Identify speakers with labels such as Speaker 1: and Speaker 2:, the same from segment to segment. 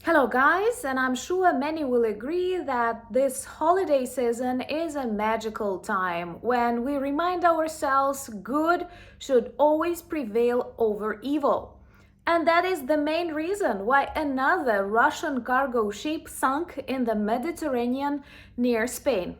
Speaker 1: Hello guys, and I'm sure many will agree that this holiday season is a magical time when we remind ourselves good should always prevail over evil. And that is the main reason why another Russian cargo ship sunk in the Mediterranean near Spain.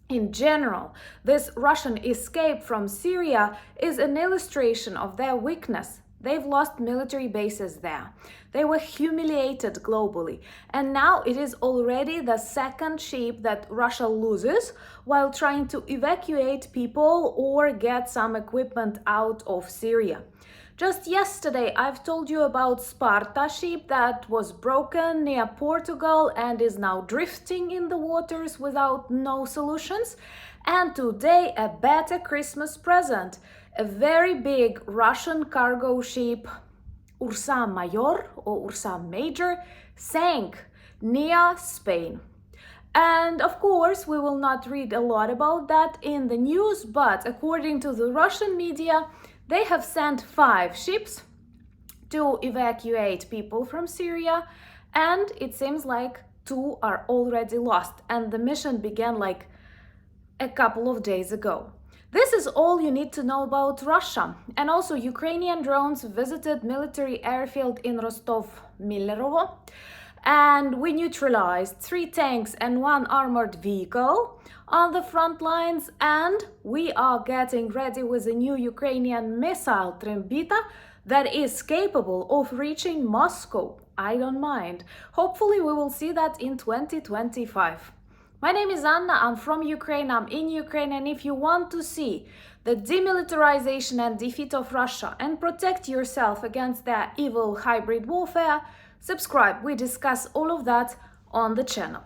Speaker 1: In general, this Russian escape from Syria is an illustration of their weakness. They've lost military bases there. They were humiliated globally. And now it is already the second ship that Russia loses while trying to evacuate people or get some equipment out of Syria. Just yesterday, I've told you about Sparta ship that was broken near Portugal and is now drifting in the waters without no solutions. And today, a better Christmas present. A very big Russian cargo ship, Ursa Major or Ursa Major, sank near Spain. And of course, we will not read a lot about that in the news, but according to the Russian media, they have sent 5 ships to evacuate people from Syria, and it seems like 2 are already lost, and the mission began like a couple of days ago. This is all you need to know about Russia. And also, Ukrainian drones visited military airfield in Rostov, Millerovo, and we neutralized 3 tanks and 1 armored vehicle on the front lines, and we are getting ready with a new Ukrainian missile, Trembita, that is capable of reaching Moscow. I don't mind. Hopefully we will see that in 2025. My name is Anna, I'm from Ukraine, I'm in Ukraine, and if you want to see the demilitarization and defeat of Russia and protect yourself against their evil hybrid warfare, subscribe. We discuss all of that on the channel.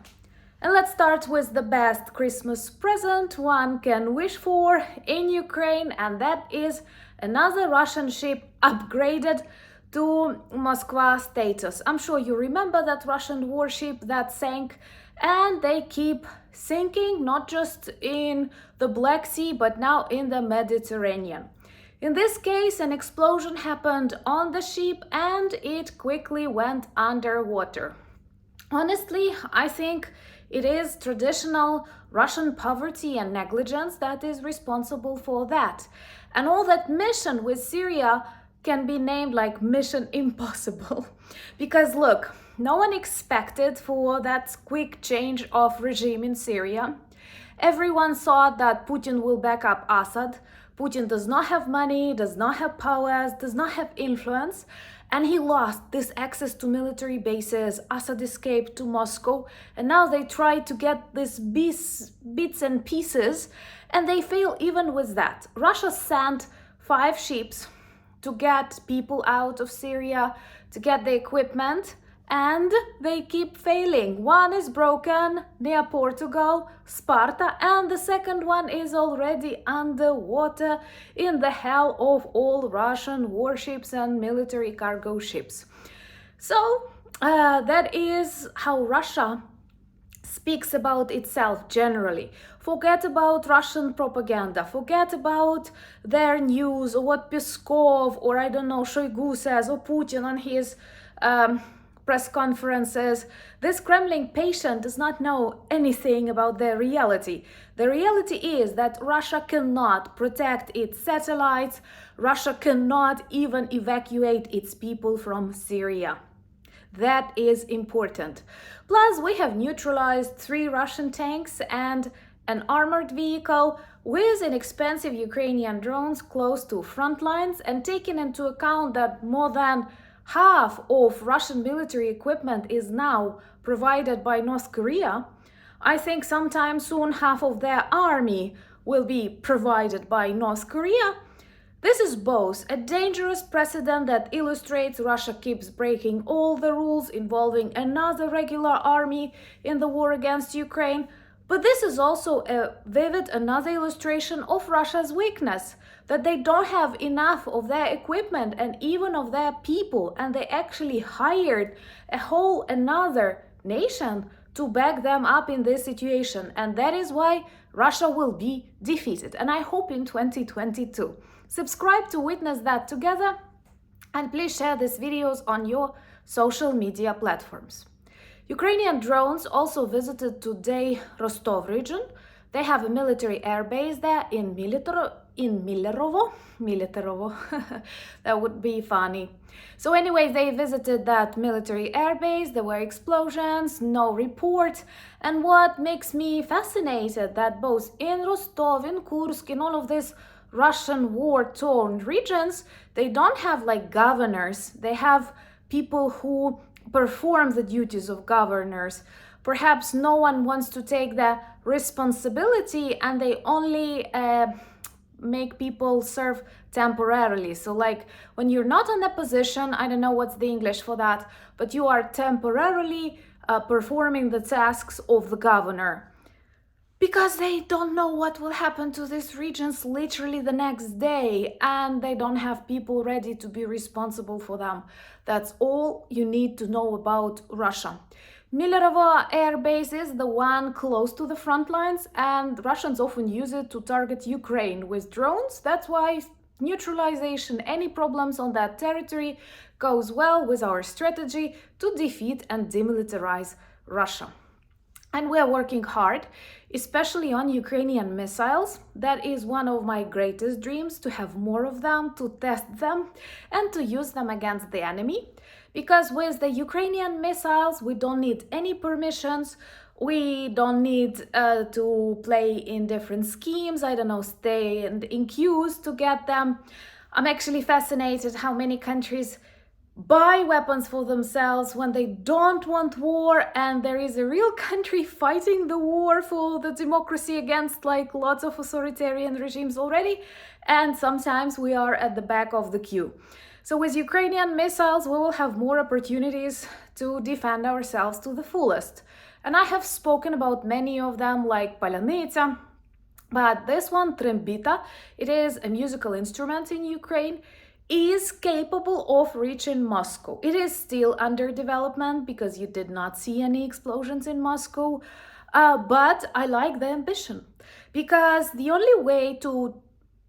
Speaker 1: And let's start with the best Christmas present one can wish for in Ukraine, and that is another Russian ship upgraded to Moskva status. I'm sure you remember that Russian warship that sank, and they keep sinking not just in the Black Sea but now in the Mediterranean. In this case, an explosion happened on the ship and it quickly went underwater. Honestly, I think it is traditional Russian poverty and negligence that is responsible for that. And all that mission with Syria can be named like Mission Impossible. Because look, no one expected for that quick change of regime in Syria. Everyone thought that Putin will back up Assad. Putin does not have money, does not have powers, does not have influence, and he lost this access to military bases. Assad escaped to Moscow, and now they try to get these bits and pieces, and they fail even with that. Russia sent 5 ships to get people out of Syria, to get the equipment, and they keep failing. One is broken near Portugal, Sparta, and the second one is already underwater in the hell of all Russian warships and military cargo ships. So that is how Russia speaks about itself generally. Forget about Russian propaganda, forget about their news or what Peskov or I don't know, Shoigu says or Putin on his press conferences. This Kremlin patient does not know anything about the reality. The reality is that Russia cannot protect its satellites. Russia cannot even evacuate its people from Syria. That is important. Plus, we have neutralized 3 Russian tanks and an armored vehicle with inexpensive Ukrainian drones close to front lines, and taking into account that more than half of Russian military equipment is now provided by North Korea, I think sometime soon half of their army will be provided by North Korea. This is both a dangerous precedent that illustrates Russia keeps breaking all the rules involving another regular army in the war against Ukraine, but this is also a vivid another illustration of Russia's weakness, that they don't have enough of their equipment and even of their people, and they actually hired a whole another nation to back them up in this situation, and that is why Russia will be defeated, and I hope in 2022. Subscribe to witness that together, and please share these videos on your social media platforms. Ukrainian drones also visited today Rostov region. They have a military airbase there in Millerovo. That would be funny. So anyways, they visited that military airbase. There were explosions, no report. And what makes me fascinated that both in Rostov, in Kursk, in all of these Russian war-torn regions, they don't have like governors. They have people who perform the duties of governors. Perhaps no one wants to take the responsibility and they only make people serve temporarily. So like when you're not in a position, I don't know what's the English for that, but you are temporarily performing the tasks of the governor. Because they don't know what will happen to these regions literally the next day, and they don't have people ready to be responsible for them. That's all you need to know about Russia. Millerovo air base is the one close to the front lines, and Russians often use it to target Ukraine with drones. That's why neutralization, any problems on that territory, goes well with our strategy to defeat and demilitarize Russia. And we are working hard, especially on Ukrainian missiles. That is one of my greatest dreams, to have more of them, to test them, and to use them against the enemy. Because with the Ukrainian missiles, we don't need any permissions. We don't need to play in different schemes, I don't know, stay in queues to get them. I'm actually fascinated how many countries buy weapons for themselves when they don't want war, and there is a real country fighting the war for the democracy against like lots of authoritarian regimes already, and sometimes we are at the back of the queue. So with Ukrainian missiles, we will have more opportunities to defend ourselves to the fullest. And I have spoken about many of them, like Palynica, but this one, Trembita, it is a musical instrument in Ukraine, is capable of reaching Moscow. It is still under development because you did not see any explosions in Moscow, but I like the ambition, because the only way to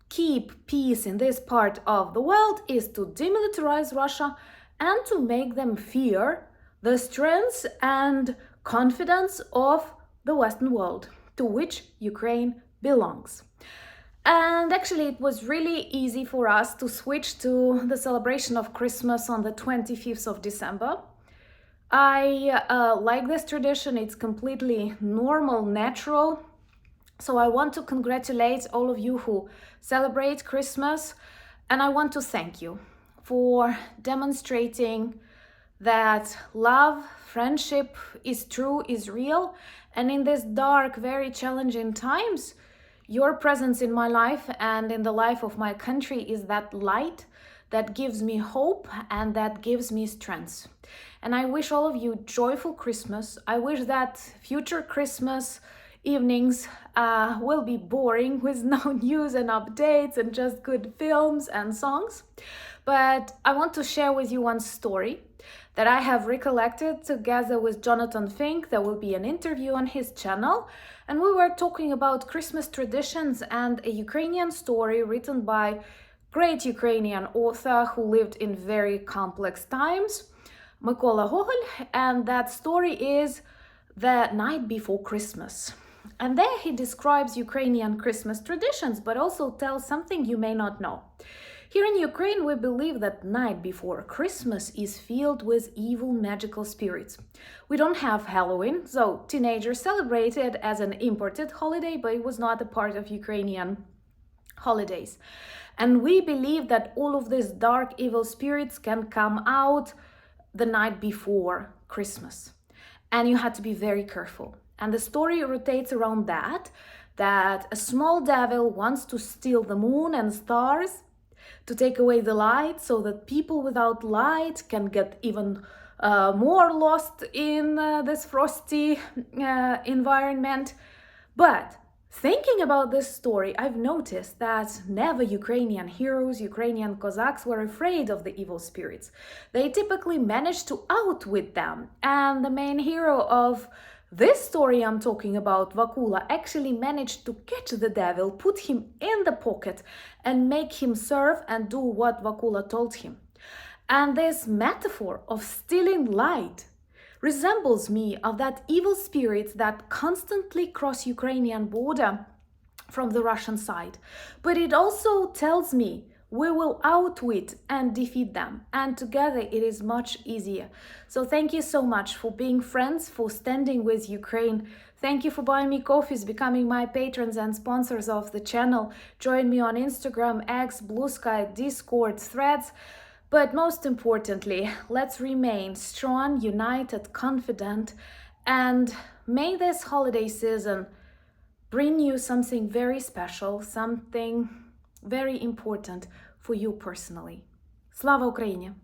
Speaker 1: keep peace in this part of the world is to demilitarize Russia and to make them fear the strength and confidence of the Western world, to which Ukraine belongs. And actually, it was really easy for us to switch to the celebration of Christmas on the 25th of December. I like this tradition. It's completely normal, natural. So I want to congratulate all of you who celebrate Christmas, and I want to thank you for demonstrating that love, friendship is true, is real, and in these dark, very challenging times, your presence in my life and in the life of my country is that light that gives me hope and that gives me strength. And I wish all of you joyful Christmas. I wish that future Christmas evenings will be boring with no news and updates and just good films and songs. But I want to share with you one story that I have recollected together with Jonathan Fink. There will be an interview on his channel. And we were talking about Christmas traditions and a Ukrainian story written by great Ukrainian author who lived in very complex times, Mykola Gogol. And that story is The Night Before Christmas. And there he describes Ukrainian Christmas traditions, but also tells something you may not know. Here in Ukraine, we believe that night before Christmas is filled with evil magical spirits. We don't have Halloween, so teenagers celebrate it as an imported holiday, but it was not a part of Ukrainian holidays. And we believe that all of these dark evil spirits can come out the night before Christmas. And you had to be very careful. And the story rotates around that a small devil wants to steal the moon and stars, to take away the light so that people without light can get even more lost in this frosty environment. But thinking about this story, I've noticed that never Ukrainian heroes, Ukrainian Cossacks were afraid of the evil spirits. They typically managed to outwit them. And the main hero of this story I'm talking about, Vakula, actually managed to catch the devil, put him in the pocket, and make him serve and do what Vakula told him. And this metaphor of stealing light resembles me of that evil spirits that constantly cross Ukrainian border from the Russian side. But it also tells me we will outwit and defeat them, and together it is much easier. So thank you so much for being friends, for standing with Ukraine. Thank you for buying me coffees, becoming my patrons and sponsors of the channel. Join me on Instagram, X, Blue Sky, Discord, Threads. But most importantly, let's remain strong, united, confident, and may this holiday season bring you something very special, something very important for you personally. Slava Ukraini!